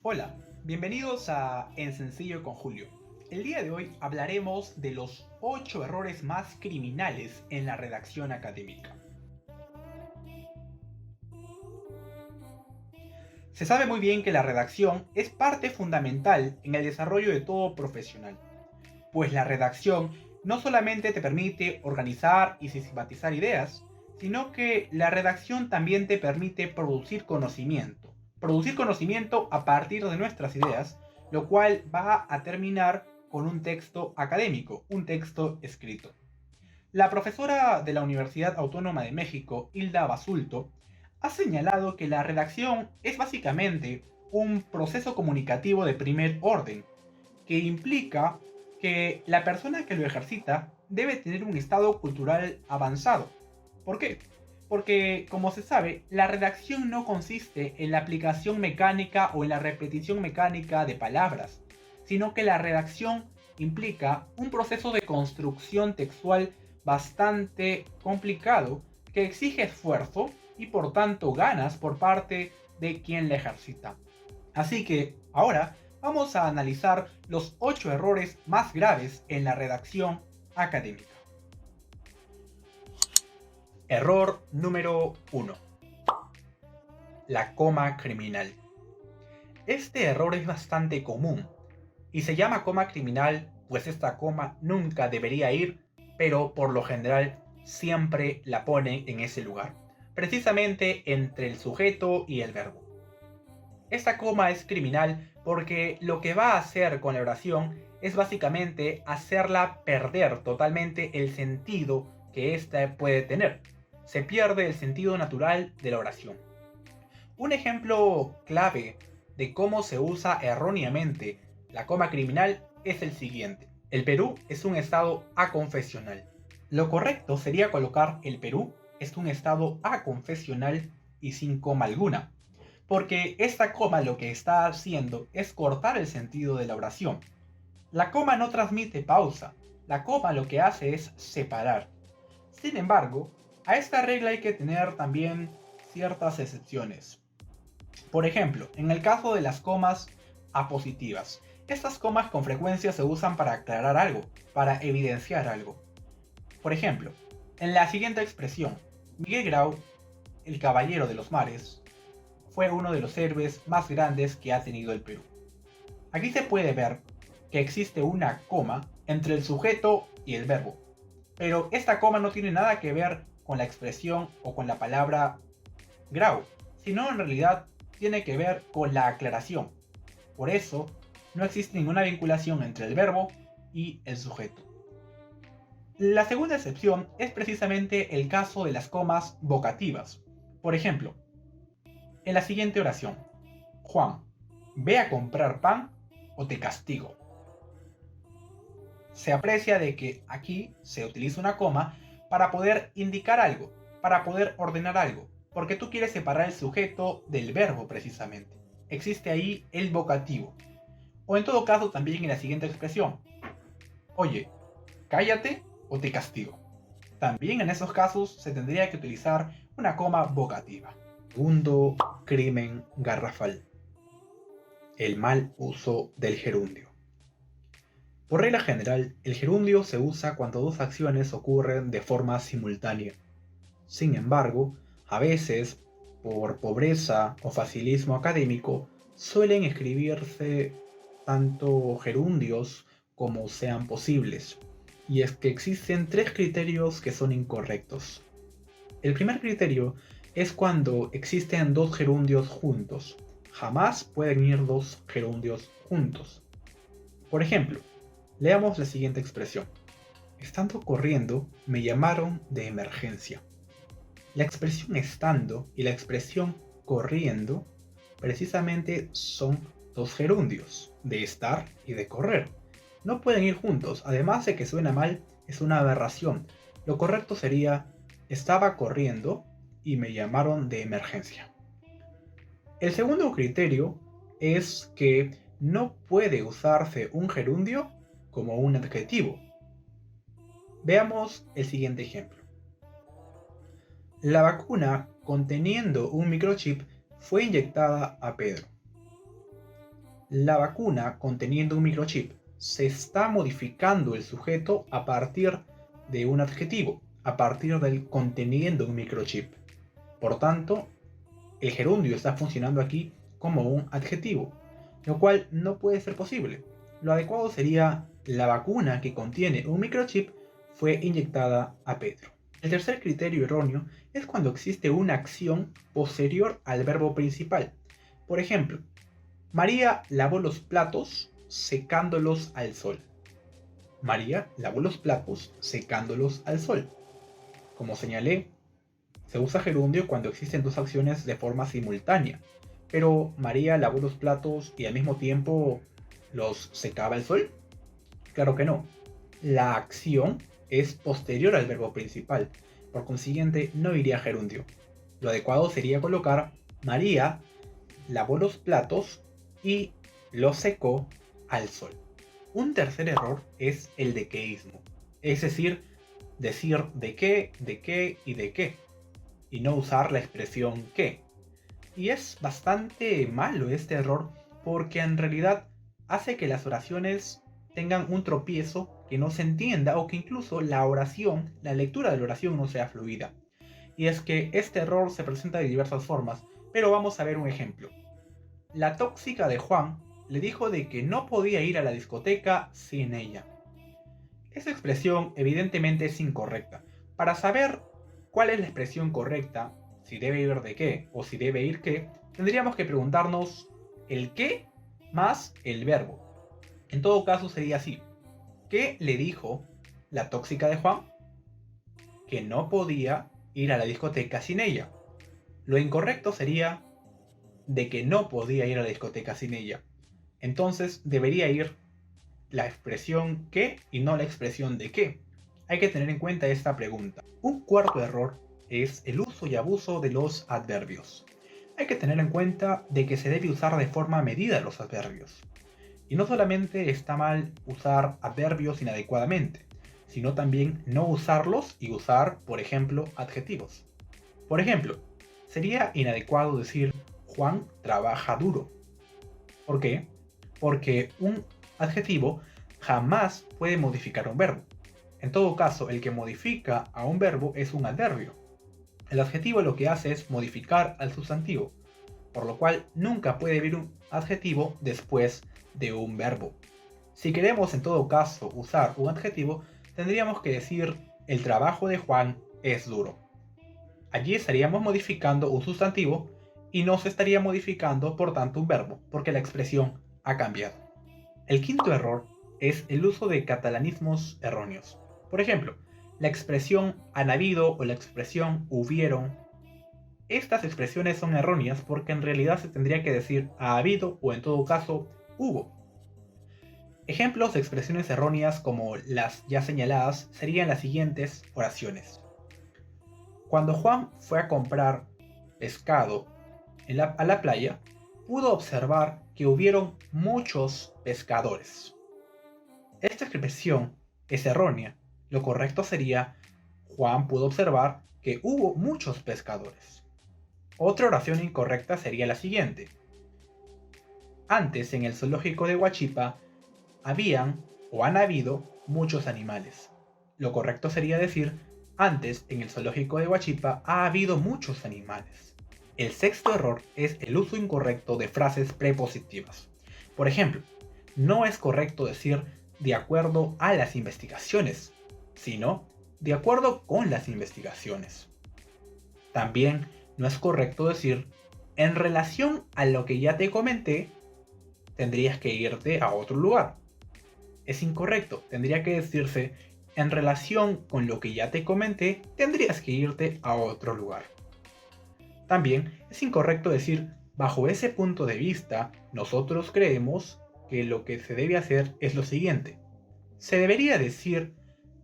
Hola, bienvenidos a En Sencillo con Julio. El día de hoy hablaremos de los 8 errores más criminales en la redacción académica. Se sabe muy bien que la redacción es parte fundamental en el desarrollo de todo profesional, pues la redacción no solamente te permite organizar y sistematizar ideas, sino que la redacción también te permite producir conocimiento a partir de nuestras ideas, lo cual va a terminar con un texto académico, un texto escrito. La profesora de la Universidad Autónoma de México, Hilda Basulto, ha señalado que la redacción es básicamente un proceso comunicativo de primer orden, que implica que la persona que lo ejercita debe tener un estado cultural avanzado. ¿Por qué? Porque, como se sabe, la redacción no consiste en la aplicación mecánica o en la repetición mecánica de palabras, sino que la redacción implica un proceso de construcción textual bastante complicado que exige esfuerzo y por tanto ganas por parte de quien la ejercita. Así que ahora vamos a analizar los 8 errores más graves en la redacción académica. Error número 1. La coma criminal. Este error es bastante común y se llama coma criminal pues esta coma nunca debería ir, pero por lo general siempre la pone en ese lugar, precisamente entre el sujeto y el verbo. Esta coma es criminal porque lo que va a hacer con la oración es básicamente hacerla perder totalmente el sentido que ésta puede tener. Se pierde el sentido natural de la oración. Un ejemplo clave de cómo se usa erróneamente la coma criminal es el siguiente. El Perú es un estado aconfesional. Lo correcto sería colocar el Perú es un estado aconfesional y sin coma alguna, porque esta coma lo que está haciendo es cortar el sentido de la oración. La coma no transmite pausa, la coma lo que hace es separar. Sin embargo, a esta regla hay que tener también ciertas excepciones. Por ejemplo, en el caso de las comas apositivas, estas comas con frecuencia se usan para aclarar algo, para evidenciar algo. Por ejemplo, en la siguiente expresión, Miguel Grau, el caballero de los mares, fue uno de los héroes más grandes que ha tenido el Perú. Aquí se puede ver que existe una coma entre el sujeto y el verbo, pero esta coma no tiene nada que ver con la expresión o con la palabra Grau, sino en realidad tiene que ver con la aclaración. Por eso, no existe ninguna vinculación entre el verbo y el sujeto. La segunda excepción es precisamente el caso de las comas vocativas. Por ejemplo, en la siguiente oración, Juan, ve a comprar pan o te castigo. Se aprecia de que aquí se utiliza una coma para poder indicar algo, para poder ordenar algo, porque tú quieres separar el sujeto del verbo precisamente. Existe ahí el vocativo. O en todo caso también en la siguiente expresión, oye, cállate o te castigo. También en esos casos se tendría que utilizar una coma vocativa. Segundo crimen garrafal: el mal uso del gerundio. Por regla general, el gerundio se usa cuando dos acciones ocurren de forma simultánea. Sin embargo, a veces, por pobreza o facilismo académico, suelen escribirse tanto gerundios como sean posibles. Y es que existen tres criterios que son incorrectos. El primer criterio es cuando existen dos gerundios juntos. Jamás pueden ir dos gerundios juntos. Por ejemplo, leamos la siguiente expresión. Estando corriendo, me llamaron de emergencia. La expresión estando y la expresión corriendo precisamente son dos gerundios, de estar y de correr. No pueden ir juntos, además de que suena mal, es una aberración. Lo correcto sería estaba corriendo y me llamaron de emergencia. El segundo criterio es que no puede usarse un gerundio como un adjetivo. Veamos el siguiente ejemplo. La vacuna conteniendo un microchip fue inyectada a Pedro. La vacuna conteniendo un microchip se está modificando el sujeto a partir de un adjetivo, a partir del conteniendo un microchip. Por tanto, el gerundio está funcionando aquí como un adjetivo, lo cual no puede ser posible. Lo adecuado sería la vacuna que contiene un microchip fue inyectada a Pedro. El tercer criterio erróneo es cuando existe una acción posterior al verbo principal. Por ejemplo, María lavó los platos secándolos al sol. María lavó los platos secándolos al sol. Como señalé, se usa gerundio cuando existen dos acciones de forma simultánea. Pero María lavó los platos y al mismo tiempo los secaba al sol. Claro que no. La acción es posterior al verbo principal. Por consiguiente, no iría gerundio. Lo adecuado sería colocar María lavó los platos y los secó al sol. Un tercer error es el dequeísmo, es decir de qué y de qué, y no usar la expresión que. Y es bastante malo este error porque en realidad hace que las oraciones tengan un tropiezo que no se entienda o que incluso la oración, la lectura de la oración no sea fluida. Y es que este error se presenta de diversas formas, pero vamos a ver un ejemplo. La tóxica de Juan le dijo de que no podía ir a la discoteca sin ella. Esa expresión evidentemente es incorrecta. Para saber cuál es la expresión correcta, si debe ir de qué o si debe ir qué, tendríamos que preguntarnos el qué más el verbo. En todo caso sería así. ¿Qué le dijo la tóxica de Juan? Que no podía ir a la discoteca sin ella. Lo incorrecto sería de que no podía ir a la discoteca sin ella. Entonces debería ir la expresión que y no la expresión de qué. Hay que tener en cuenta esta pregunta. Un cuarto error es el uso y abuso de los adverbios. Hay que tener en cuenta de que se debe usar de forma medida los adverbios. Y no solamente está mal usar adverbios inadecuadamente, sino también no usarlos y usar, por ejemplo, adjetivos. Por ejemplo, sería inadecuado decir Juan trabaja duro. ¿Por qué? Porque un adjetivo jamás puede modificar un verbo. En todo caso, el que modifica a un verbo es un adverbio. El adjetivo lo que hace es modificar al sustantivo, por lo cual nunca puede haber un adjetivo después de un verbo. Si queremos en todo caso usar un adjetivo, tendríamos que decir el trabajo de Juan es duro. Allí estaríamos modificando un sustantivo y no se estaría modificando por tanto un verbo, porque la expresión ha cambiado. El quinto error es el uso de catalanismos erróneos. Por ejemplo, la expresión han habido o la expresión hubieron. Estas expresiones son erróneas porque en realidad se tendría que decir ha habido o en todo caso hubo. Ejemplos de expresiones erróneas como las ya señaladas serían las siguientes oraciones. Cuando Juan fue a comprar pescado a la playa, pudo observar que hubieron muchos pescadores. Esta expresión es errónea. Lo correcto sería Juan pudo observar que hubo muchos pescadores. Otra oración incorrecta sería la siguiente. Antes en el zoológico de Huachipa habían o han habido muchos animales. Lo correcto sería decir antes en el zoológico de Huachipa ha habido muchos animales. El sexto error es el uso incorrecto de frases prepositivas. Por ejemplo, no es correcto decir de acuerdo a las investigaciones, sino de acuerdo con las investigaciones. También no es correcto decir en relación a lo que ya te comenté, tendrías que irte a otro lugar. Es incorrecto, tendría que decirse en relación con lo que ya te comenté, tendrías que irte a otro lugar. También es incorrecto decir, bajo ese punto de vista, nosotros creemos que lo que se debe hacer es lo siguiente. Se debería decir,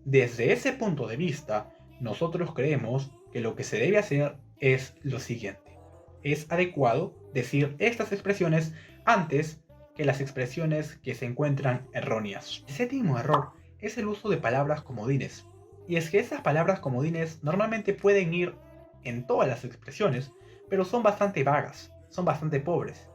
desde ese punto de vista, nosotros creemos que lo que se debe hacer es lo siguiente. Es adecuado decir estas expresiones antes que las expresiones que se encuentran erróneas. El séptimo error es el uso de palabras comodines. Y es que esas palabras comodines normalmente pueden ir en todas las expresiones, pero son bastante vagas, son bastante pobres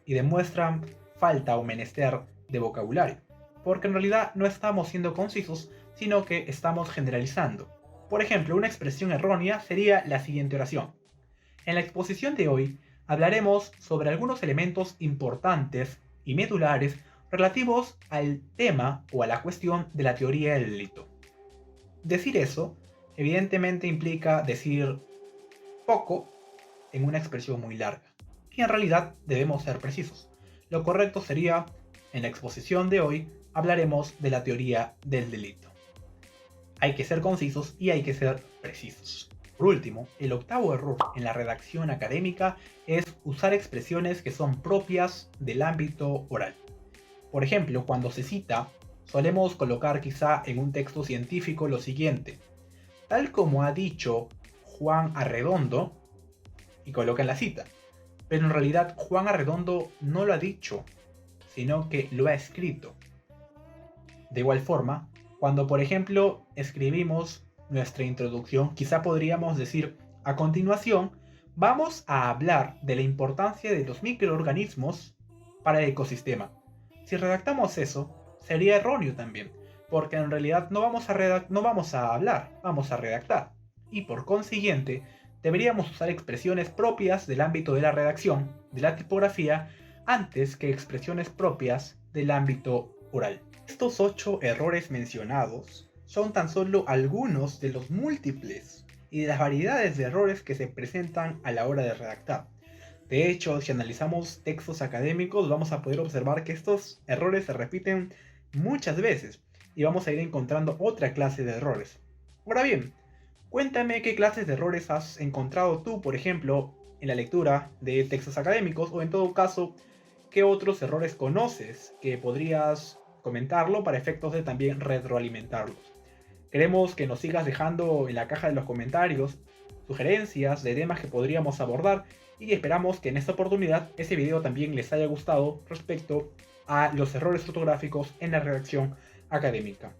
y demuestran falta o menester de vocabulario, porque en realidad no estamos siendo concisos, sino que estamos generalizando. Por ejemplo, una expresión errónea sería la siguiente oración: en la exposición de hoy hablaremos sobre algunos elementos importantes y medulares relativos al tema o a la cuestión de la teoría del delito. Decir eso, evidentemente implica decir poco en una expresión muy larga, y en realidad debemos ser precisos. Lo correcto sería: en la exposición de hoy hablaremos de la teoría del delito. Hay que ser concisos y hay que ser precisos. Por último, el octavo error en la redacción académica es usar expresiones que son propias del ámbito oral. Por ejemplo, cuando se cita, solemos colocar quizá en un texto científico lo siguiente: tal como ha dicho Juan Arredondo, y colocan la cita. Pero en realidad Juan Arredondo no lo ha dicho, sino que lo ha escrito. De igual forma, cuando por ejemplo escribimos nuestra introducción, quizá podríamos decir: a continuación, vamos a hablar de la importancia de los microorganismos para el ecosistema. Si redactamos eso, sería erróneo también, porque en realidad no vamos a hablar, vamos a redactar. Y por consiguiente, deberíamos usar expresiones propias del ámbito de la redacción, de la tipografía, antes que expresiones propias del ámbito oral. Estos 8 errores mencionados son tan solo algunos de los múltiples y de las variedades de errores que se presentan a la hora de redactar. De hecho, si analizamos textos académicos, vamos a poder observar que estos errores se repiten muchas veces y vamos a ir encontrando otra clase de errores. Ahora bien, cuéntame qué clases de errores has encontrado tú, por ejemplo, en la lectura de textos académicos, o en todo caso, qué otros errores conoces que podrías comentarlo para efectos de también retroalimentarlos. Queremos que nos sigas dejando en la caja de los comentarios sugerencias de temas que podríamos abordar, y esperamos que en esta oportunidad ese video también les haya gustado respecto a los errores ortográficos en la redacción académica.